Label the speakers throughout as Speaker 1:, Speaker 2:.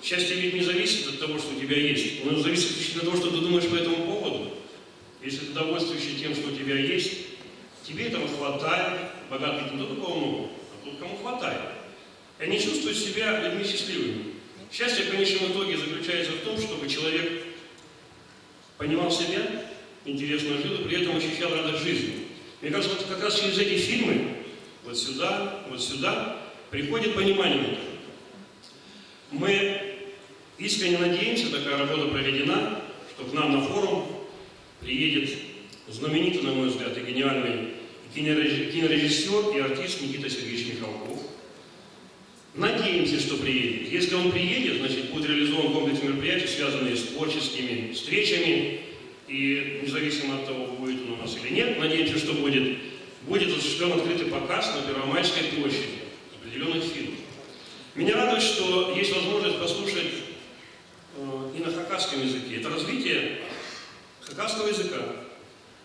Speaker 1: счастье ведь не зависит от того, что у тебя есть. Оно зависит от того, что ты думаешь по этому поводу. Если ты довольствуешься тем, что у тебя есть, тебе этого хватает. Богатый не только кого много, а тот, кому хватает. И они чувствуют себя людьми счастливыми. Счастье в конечном итоге заключается в том, чтобы человек понимал себя, интересно жил, и при этом ощущал радость жизни. Мне кажется, вот как раз через эти фильмы, вот сюда, приходит понимание этого. Мы искренне надеемся, такая работа проведена, что к нам на форум приедет знаменитый, на мой взгляд, и гениальный кинорежиссер и артист Никита Сергеевич Михалков. Надеемся, что приедет. Если он приедет, значит, будет реализован комплекс мероприятий, связанные с творческими встречами. И независимо от того, будет он у нас или нет, надеемся, что будет осуществлен открытый показ на Первомайской площади определенных фильмов. Меня радует, что есть возможность послушать и на хакасском языке. Это развитие хакасского языка,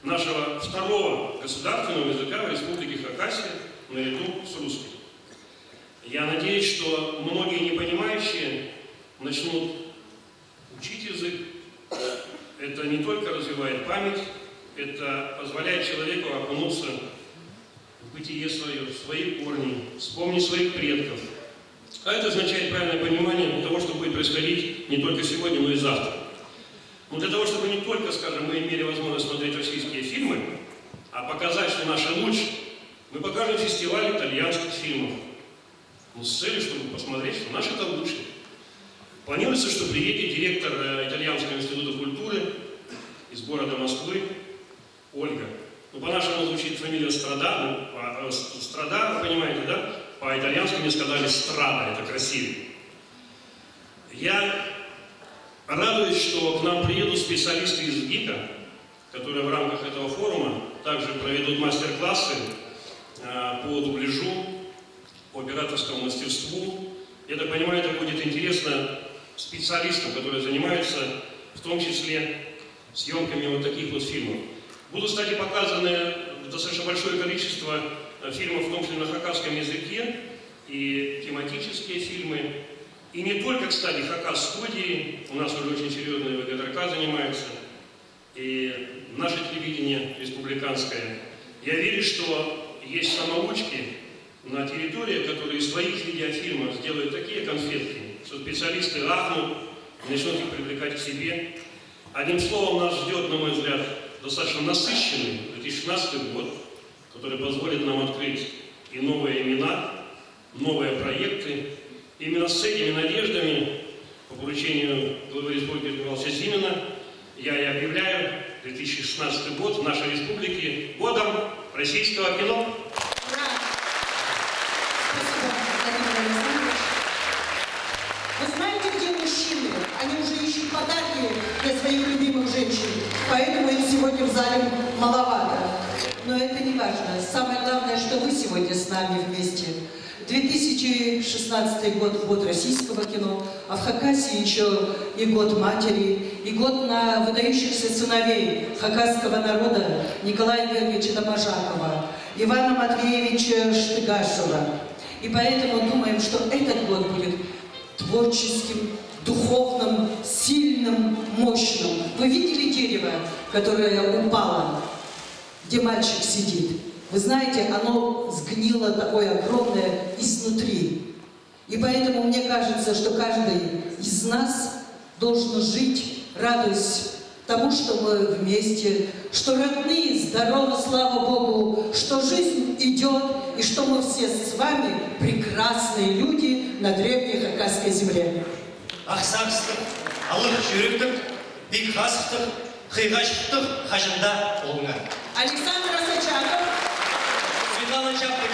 Speaker 1: нашего второго государственного языка в Республике Хакасия, наряду с русским. Я надеюсь, что многие непонимающие начнут учить язык. Это не только развивает память, это позволяет человеку окунуться в бытие свое, в свои корни, вспомнить своих предков. А это означает правильное понимание того, что будет происходить не только сегодня, но и завтра. Но для того, чтобы не только, скажем, мы имели возможность смотреть российские фильмы, а показать, что наши лучше, мы покажем фестиваль итальянских фильмов. Ну, с целью, чтобы посмотреть, что наши это лучше. Планируется, что приедет директор Итальянского института культуры из города Москвы Ольга. Ну, по-нашему звучит фамилия Страда. Ну, Страда, вы понимаете, да? По-итальянски мне сказали Страда, это красиво. Я радуюсь, что к нам приедут специалисты из ГИКа, которые в рамках этого форума также проведут мастер-классы по дубляжу, по операторскому мастерству. Я так понимаю, это будет интересно специалистам, которые занимаются в том числе съемками вот таких вот фильмов. Будут, кстати, показаны достаточно большое количество фильмов, в том числе на хакасском языке, и тематические фильмы. И не только, кстати, хакас-студии, у нас уже очень серьезная ВГТРК занимается, и наше телевидение республиканское. Я верю, что есть самоучки на территории, которые из своих видеофильмов сделают такие конфетки, что специалисты ахнут и начнут их привлекать к себе. Одним словом, нас ждет, на мой взгляд, достаточно насыщенный 2016 год, который позволит нам открыть и новые имена, новые проекты. Именно с этими надеждами, по поручению главы Республики Михаила Зимина, я и объявляю 2016 год в нашей республике годом российского кино.
Speaker 2: Вы знаете, где мужчины? Они уже ищут подарки для своих любимых женщин, поэтому их сегодня в зале маловато. Но это не важно. Самое главное, что вы сегодня с нами вместе. 2016 год – год российского кино, а в Хакасии еще и год матери, и год на выдающихся сыновей хакасского народа Николая Георгиевича Домажакова, Ивана Матвеевича Штыгашева. И поэтому думаем, что этот год будет творческим, духовным, сильным, мощным. Вы видели дерево, которое упало, где мальчик сидит? Вы знаете, оно сгнило такое огромное изнутри. И поэтому мне кажется, что каждый из нас должен жить, радуясь тому, что мы вместе, что родные здоровы, слава Богу, что жизнь идет, и что мы все с вами прекрасные люди на древней хакасской земле.
Speaker 3: Ақсақстық, алых жүректік, бекхастық, қиғаштық хажында олыңа.
Speaker 2: Александр Осачаков.
Speaker 3: Светлана Чапкина.